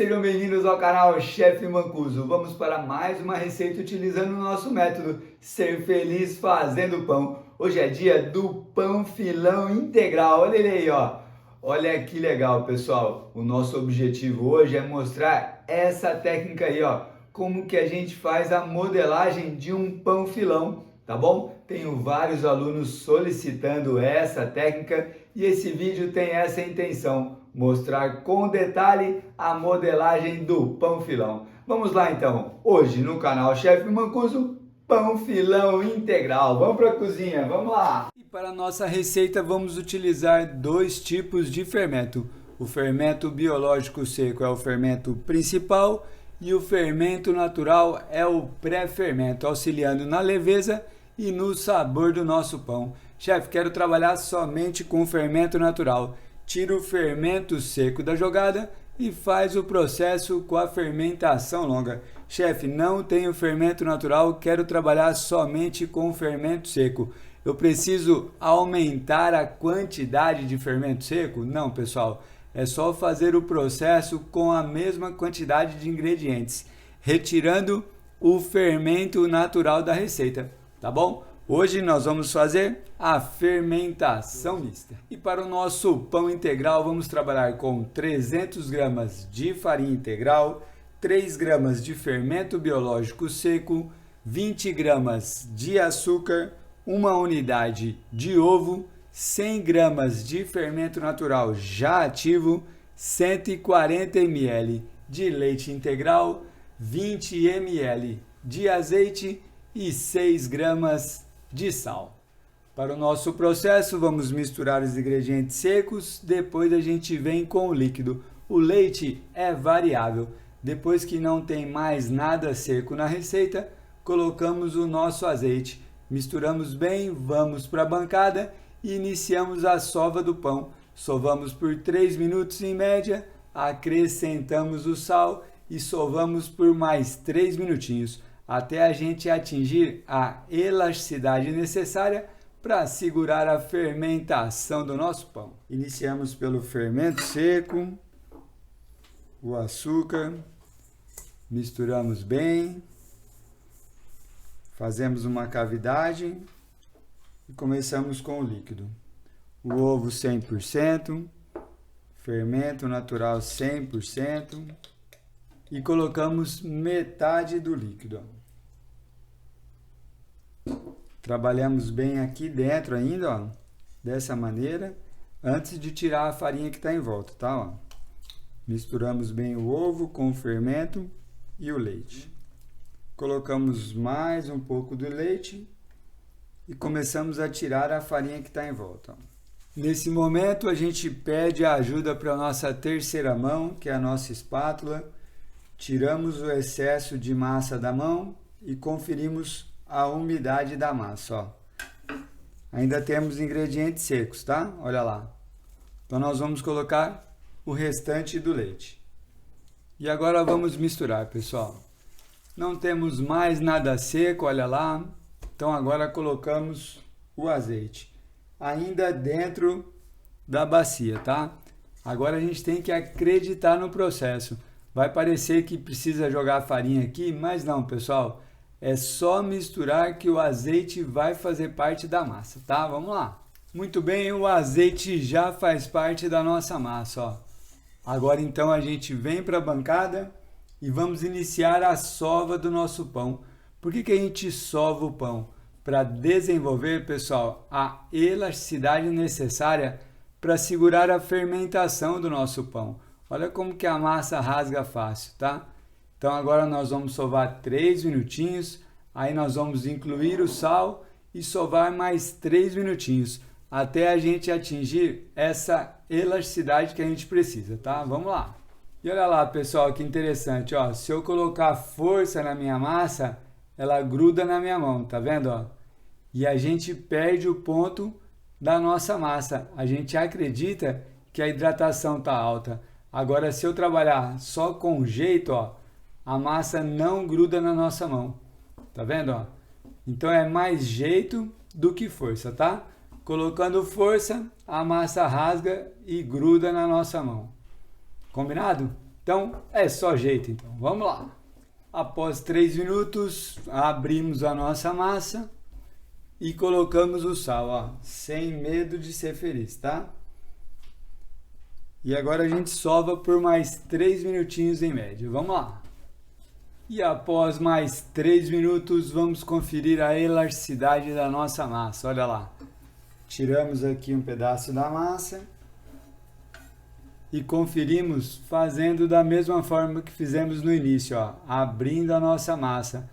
sejam bem-vindos ao canal Chefe Mancuso. Vamos para mais uma receita utilizando o nosso método Ser Feliz Fazendo Pão. Hoje é dia do pão filão integral, olha ele aí, ó. Olha que legal, pessoal. O nosso objetivo hoje é mostrar essa técnica aí, ó. Como que a gente faz a modelagem de um pão filão, tá bom? Tenho vários alunos solicitando essa técnica e esse vídeo tem essa intenção, mostrar com detalhe a modelagem do pão filão. Vamos lá então, hoje no canal Chefe Mancuso, pão filão integral. Vamos para a cozinha, vamos lá! E para a nossa receita vamos utilizar dois tipos de fermento. O fermento biológico seco é o fermento principal e o fermento natural é o pré-fermento, auxiliando na leveza e no sabor do nosso pão. Chefe, quero trabalhar somente com o fermento natural. Tira o fermento seco da jogada e faz o processo com a fermentação longa. Chefe, não tenho fermento natural, quero trabalhar somente com o fermento seco. Eu preciso aumentar a quantidade de fermento seco? Não, pessoal. É só fazer o processo com a mesma quantidade de ingredientes, retirando o fermento natural da receita, tá bom? Hoje nós vamos fazer a fermentação mista. E para o nosso pão integral, vamos trabalhar com 300 gramas de farinha integral, 3 gramas de fermento biológico seco, 20 gramas de açúcar, uma unidade de ovo, 100 gramas de fermento natural já ativo, 140 ml de leite integral, 20 ml de azeite e 6 gramas de sal. Para o nosso processo, vamos misturar os ingredientes secos, depois a gente vem com o líquido. O leite é variável. Depois que não tem mais nada seco na receita, colocamos o nosso azeite. Misturamos bem, vamos para a bancada e iniciamos a sova do pão. Sovamos por 3 minutos em média, acrescentamos o sal e sovamos por mais 3 minutinhos, até a gente atingir a elasticidade necessária para segurar a fermentação do nosso pão. Iniciamos pelo fermento seco, o açúcar, misturamos bem, fazemos uma cavidade e começamos com o líquido. O ovo 100%, fermento natural 100% e colocamos metade do líquido. Trabalhamos bem aqui dentro ainda, ó, dessa maneira, antes de tirar a farinha que está em volta, tá? Ó. Misturamos bem o ovo com o fermento e o leite. Colocamos mais um pouco do leite e começamos a tirar a farinha que está em volta. Nesse momento a gente pede a ajuda para a nossa terceira mão, que é a nossa espátula. Tiramos o excesso de massa da mão e conferimos a umidade da massa, ó. Ainda temos ingredientes secos, tá? Olha lá. Então nós vamos colocar o restante do leite. E agora vamos misturar, pessoal. Não temos mais nada seco, olha lá. Então agora colocamos o azeite. Ainda dentro da bacia, tá? Agora a gente tem que acreditar no processo. Vai parecer que precisa jogar a farinha aqui, mas não, pessoal. É só misturar que o azeite vai fazer parte da massa, tá? Vamos lá. Muito bem, o azeite já faz parte da nossa massa, ó. Agora então a gente vem para a bancada e vamos iniciar a sova do nosso pão. Por que a gente sova o pão? Para desenvolver, pessoal, a elasticidade necessária para segurar a fermentação do nosso pão. Olha como que a massa rasga fácil, tá? Então agora nós vamos sovar 3 minutinhos, aí nós vamos incluir o sal e sovar mais 3 minutinhos, até a gente atingir essa elasticidade que a gente precisa, tá? Vamos lá! E olha lá, pessoal, que interessante, ó. Se eu colocar força na minha massa, ela gruda na minha mão, tá vendo, ó? E a gente perde o ponto da nossa massa. A gente acredita que a hidratação tá alta. Agora, se eu trabalhar só com jeito, ó, a massa não gruda na nossa mão. Tá vendo, ó? Então é mais jeito do que força, tá? Colocando força, a massa rasga e gruda na nossa mão. Combinado? Então, é só jeito, então. Vamos lá. Após 3 minutos, abrimos a nossa massa e colocamos o sal, ó, sem medo de ser feliz, tá? E agora a gente sova por mais 3 minutinhos em média. Vamos lá. E após mais 3 minutos, vamos conferir a elasticidade da nossa massa. Olha lá. Tiramos aqui um pedaço da massa e conferimos fazendo da mesma forma que fizemos no início, ó, abrindo a nossa massa.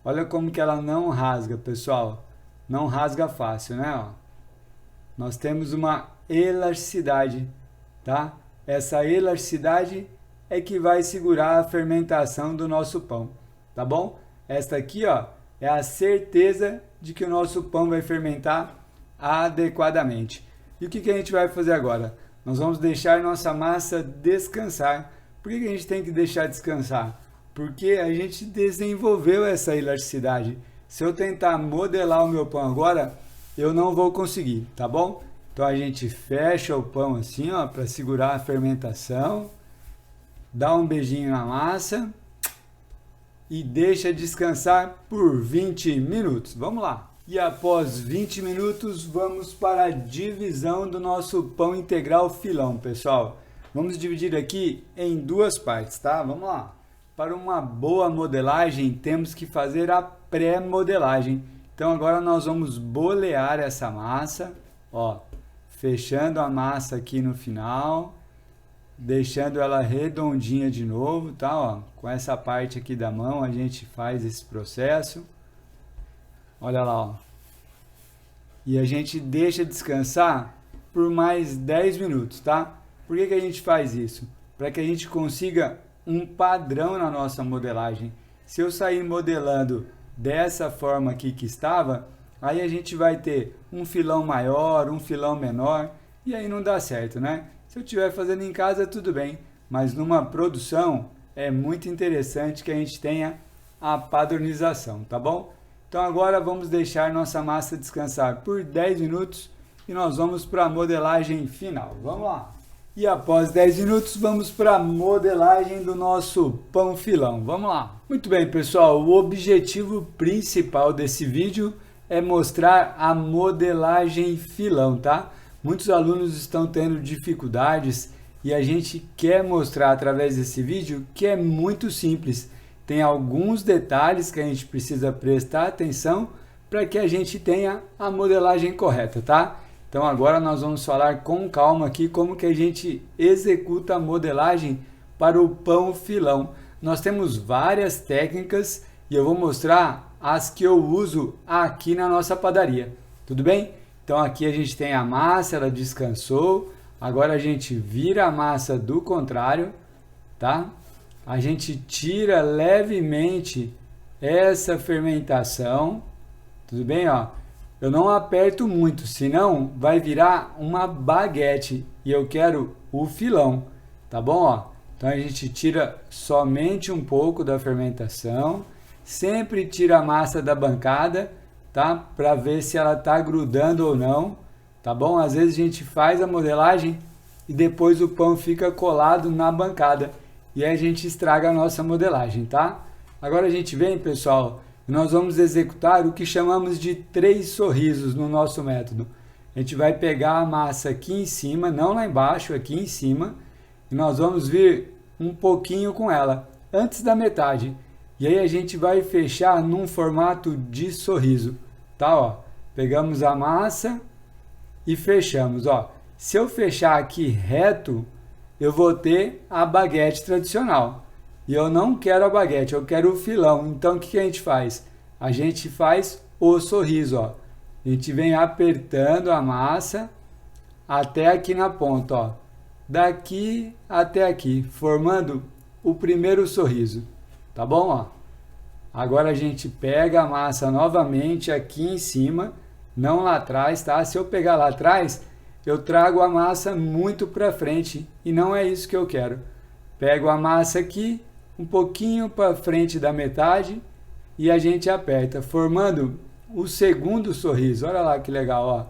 Olha como que ela não rasga, pessoal. Não rasga fácil, né? Ó. Nós temos uma elasticidade, tá? Essa elasticidade é que vai segurar a fermentação do nosso pão, tá bom? Esta aqui, ó, é a certeza de que o nosso pão vai fermentar adequadamente. E o que a gente vai fazer agora? Nós vamos deixar nossa massa descansar. Por que a gente tem que deixar descansar? Porque a gente desenvolveu essa elasticidade. Se eu tentar modelar o meu pão agora, eu não vou conseguir, tá bom? Então a gente fecha o pão assim, ó, para segurar a fermentação. Dá um beijinho na massa e deixa descansar por 20 minutos. Vamos lá! E após 20 minutos, vamos para a divisão do nosso pão integral filão, pessoal. Vamos dividir aqui em 2 partes, tá? Vamos lá! Para uma boa modelagem, temos que fazer a pré-modelagem. Então agora nós vamos bolear essa massa, ó, fechando a massa aqui no final, deixando ela redondinha de novo, tá? Ó, com essa parte aqui da mão a gente faz esse processo. Olha lá, ó. E a gente deixa descansar por mais 10 minutos, tá? Por que a gente faz isso? Para que a gente consiga um padrão na nossa modelagem. Se eu sair modelando dessa forma aqui que estava, aí a gente vai ter um filão maior, um filão menor, e aí não dá certo, né? Se eu estiver fazendo em casa, tudo bem, mas numa produção é muito interessante que a gente tenha a padronização, tá bom? Então agora vamos deixar nossa massa descansar por 10 minutos e nós vamos para a modelagem final. Vamos lá! E após 10 minutos vamos para a modelagem do nosso pão filão. Vamos lá! Muito bem, pessoal, o objetivo principal desse vídeo é mostrar a modelagem filão, tá? Muitos alunos estão tendo dificuldades e a gente quer mostrar através desse vídeo que é muito simples. Tem alguns detalhes que a gente precisa prestar atenção para que a gente tenha a modelagem correta, tá? Então agora nós vamos falar com calma aqui como que a gente executa a modelagem para o pão filão. Nós temos várias técnicas e eu vou mostrar as que eu uso aqui na nossa padaria, tudo bem? Então aqui a gente tem a massa, ela descansou, agora a gente vira a massa do contrário, tá? A gente tira levemente essa fermentação, tudo bem, ó? Eu não aperto muito, senão vai virar uma baguete e eu quero o filão, tá bom, ó? Então a gente tira somente um pouco da fermentação, sempre tira a massa da bancada, tá? Para ver se ela tá grudando ou não, tá bom? Às vezes a gente faz a modelagem e depois o pão fica colado na bancada e aí a gente estraga a nossa modelagem, tá? Agora a gente vem, pessoal, nós vamos executar o que chamamos de 3 sorrisos no nosso método. A gente vai pegar a massa aqui em cima, não lá embaixo, aqui em cima, e nós vamos vir um pouquinho com ela, antes da metade. E aí a gente vai fechar num formato de sorriso, tá? Ó, pegamos a massa e fechamos, ó. Se eu fechar aqui reto, eu vou ter a baguete tradicional. E eu não quero a baguete, eu quero o filão. Então o que a gente faz? A gente faz o sorriso, ó. A gente vem apertando a massa até aqui na ponta, ó. Daqui até aqui, formando o primeiro sorriso. Tá bom, ó? Agora a gente pega a massa novamente aqui em cima, não lá atrás, tá? Se eu pegar lá atrás, eu trago a massa muito para frente e não é isso que eu quero. Pego a massa aqui, um pouquinho para frente da metade e a gente aperta, formando o segundo sorriso. Olha lá que legal, ó.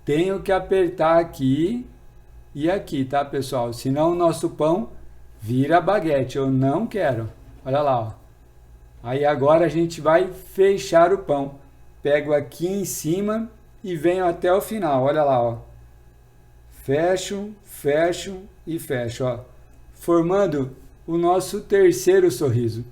Tenho que apertar aqui e aqui, tá, pessoal? Senão o nosso pão vira baguete, eu não quero. Olha lá, ó. Aí agora a gente vai fechar o pão. Pego aqui em cima e venho até o final, olha lá, ó. Fecho, fecho e fecho, ó. Formando o nosso terceiro sorriso,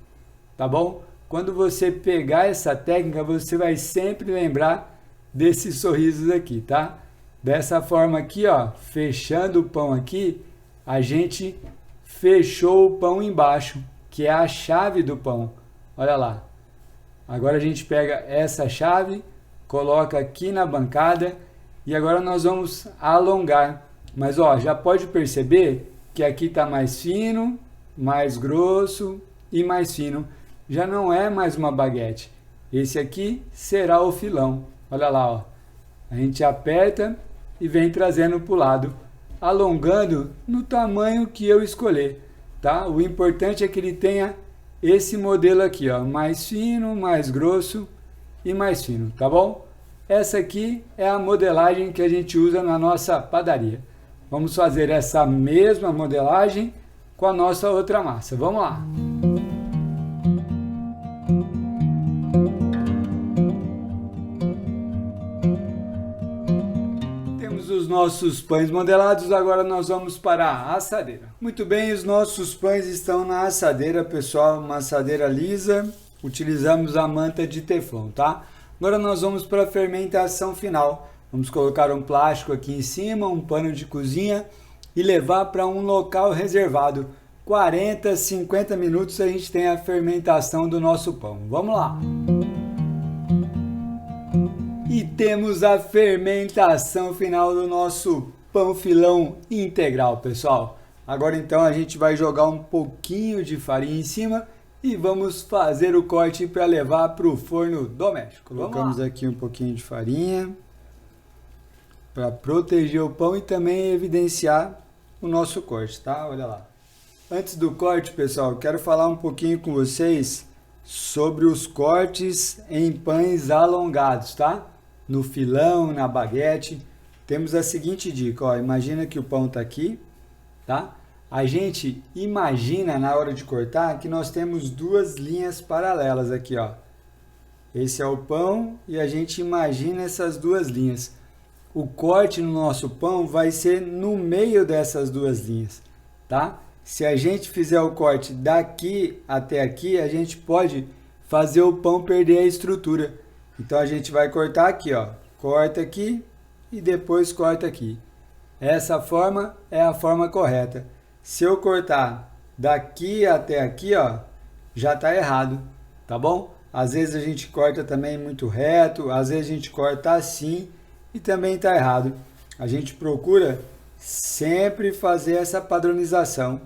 tá bom? Quando você pegar essa técnica, você vai sempre lembrar desses sorrisos aqui, tá? Dessa forma aqui, ó, fechando o pão aqui, a gente fechou o pão embaixo, que é a chave do pão. Olha lá. Agora a gente pega essa chave, coloca aqui na bancada e agora nós vamos alongar. Mas ó, já pode perceber que aqui está mais fino, mais grosso e mais fino. Já não é mais uma baguete. Esse aqui será o filão. Olha lá, ó. A gente aperta e vem trazendo para o lado, alongando no tamanho que eu escolher, tá? O importante é que ele tenha esse modelo aqui, ó, mais fino, mais grosso e mais fino, tá bom? Essa aqui é a modelagem que a gente usa na nossa padaria. Vamos fazer essa mesma modelagem com a nossa outra massa. Vamos lá! Temos os nossos pães modelados, agora nós vamos para a assadeira. Muito bem, os nossos pães estão na assadeira, pessoal, uma assadeira lisa. Utilizamos a manta de teflon, tá? Agora nós vamos para a fermentação final. Vamos colocar um plástico aqui em cima, um pano de cozinha e levar para um local reservado. 40, 50 minutos a gente tem a fermentação do nosso pão. Vamos lá! E temos a fermentação final do nosso pão filão integral, pessoal. Agora então a gente vai jogar um pouquinho de farinha em cima e vamos fazer o corte para levar para o forno doméstico. Colocamos aqui um pouquinho de farinha para proteger o pão e também evidenciar o nosso corte, tá? Olha lá. Antes do corte, pessoal, eu quero falar um pouquinho com vocês sobre os cortes em pães alongados, tá? No filão, na baguete, temos a seguinte dica, ó, imagina que o pão tá aqui, tá? A gente imagina na hora de cortar que nós temos duas linhas paralelas aqui, ó. Esse é o pão e a gente imagina essas duas linhas. O corte no nosso pão vai ser no meio dessas duas linhas, tá? Se a gente fizer o corte daqui até aqui, a gente pode fazer o pão perder a estrutura. Então a gente vai cortar aqui, ó. Corta aqui e depois corta aqui. Essa forma é a forma correta. Se eu cortar daqui até aqui, ó, já tá errado, tá bom? Às vezes a gente corta também muito reto, às vezes a gente corta assim e também tá errado. A gente procura sempre fazer essa padronização.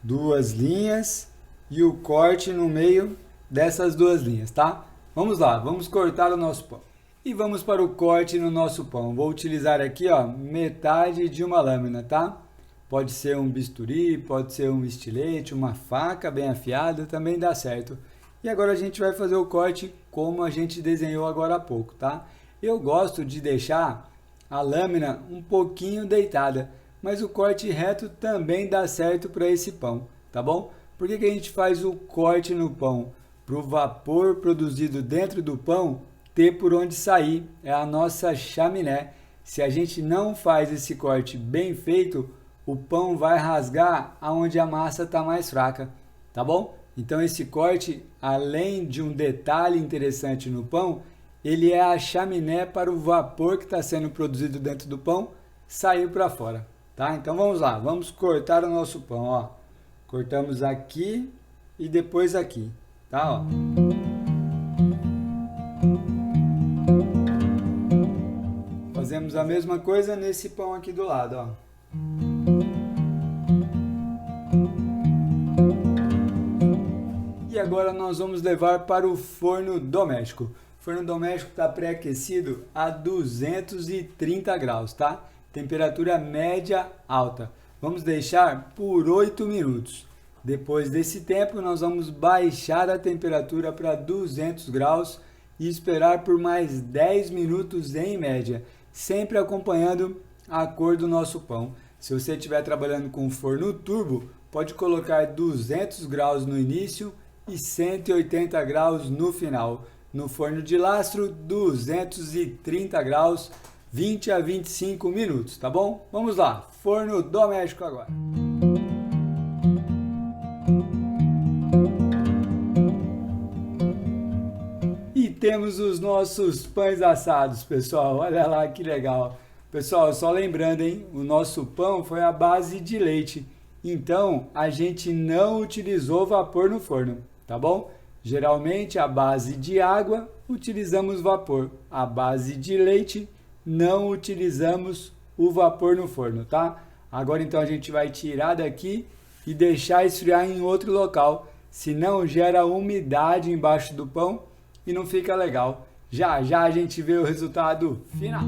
Duas linhas e o corte no meio dessas duas linhas, tá? Vamos lá, vamos cortar o nosso pão. E vamos para o corte no nosso pão. Vou utilizar aqui, ó, metade de uma lâmina, tá? Pode ser um bisturi, pode ser um estilete, uma faca bem afiada, também dá certo. E agora a gente vai fazer o corte como a gente desenhou agora há pouco, tá? Eu gosto de deixar a lâmina um pouquinho deitada, mas o corte reto também dá certo para esse pão, tá bom? Por que a gente faz o corte no pão? Para o vapor produzido dentro do pão ter por onde sair, é a nossa chaminé. Se a gente não faz esse corte bem feito, o pão vai rasgar aonde a massa está mais fraca, tá bom? Então esse corte, além de um detalhe interessante no pão, ele é a chaminé para o vapor que está sendo produzido dentro do pão sair para fora, tá? Então vamos lá, vamos cortar o nosso pão, ó. Cortamos aqui e depois aqui, tá? Ó. Fazemos a mesma coisa nesse pão aqui do lado, ó. E agora nós vamos levar para o forno doméstico. O forno doméstico está pré-aquecido a 230 graus, tá? Temperatura média alta. Vamos deixar por 8 minutos. Depois desse tempo, nós vamos baixar a temperatura para 200 graus e esperar por mais 10 minutos em média, sempre acompanhando a cor do nosso pão. Se você estiver trabalhando com forno turbo, pode colocar 200 graus no início e 180 graus no final. No forno de lastro, 230 graus, 20 a 25 minutos, tá bom? Vamos lá, forno doméstico agora. E temos os nossos pães assados, pessoal, olha lá que legal. Pessoal, só lembrando, hein, o nosso pão foi à base de leite, então a gente não utilizou vapor no forno, tá bom? Geralmente, à base de água, utilizamos vapor. À base de leite, não utilizamos o vapor no forno, tá? Agora, então, a gente vai tirar daqui e deixar esfriar em outro local, senão gera umidade embaixo do pão e não fica legal. Já já a gente vê o resultado final.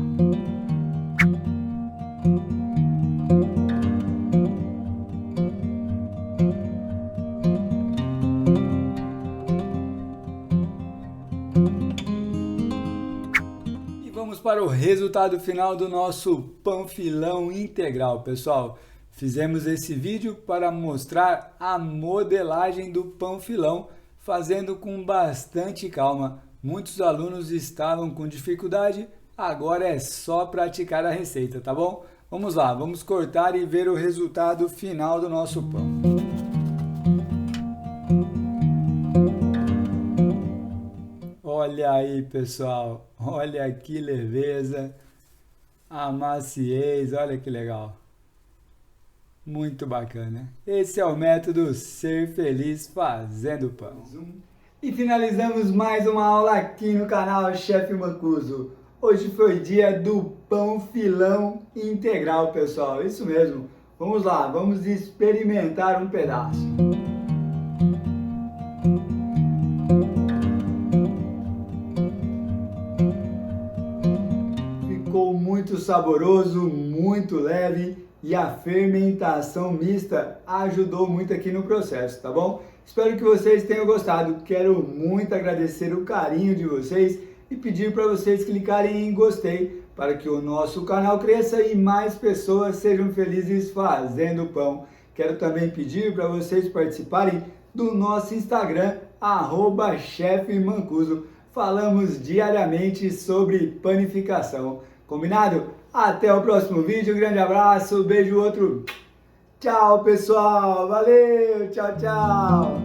Para o resultado final do nosso pão filão integral, pessoal. Fizemos esse vídeo para mostrar a modelagem do pão filão, fazendo com bastante calma. Muitos alunos estavam com dificuldade, agora é só praticar a receita, tá bom? Vamos lá, vamos cortar e ver o resultado final do nosso pão. Olha aí, pessoal, olha que leveza, a maciez, olha que legal. Muito bacana. Esse é o método Ser Feliz Fazendo Pão. E finalizamos mais uma aula aqui no canal Chefe Mancuso. Hoje foi dia do pão filão integral, pessoal. Isso mesmo. Vamos lá, vamos experimentar um pedaço. Ficou muito saboroso, muito leve e a fermentação mista ajudou muito aqui no processo, tá bom? Espero que vocês tenham gostado. Quero muito agradecer o carinho de vocês e pedir para vocês clicarem em gostei para que o nosso canal cresça e mais pessoas sejam felizes fazendo pão. Quero também pedir para vocês participarem do nosso Instagram, @chefmancuso. Falamos diariamente sobre panificação. Combinado? Até o próximo vídeo. Grande abraço, beijo outro. Tchau, pessoal. Valeu, tchau, tchau.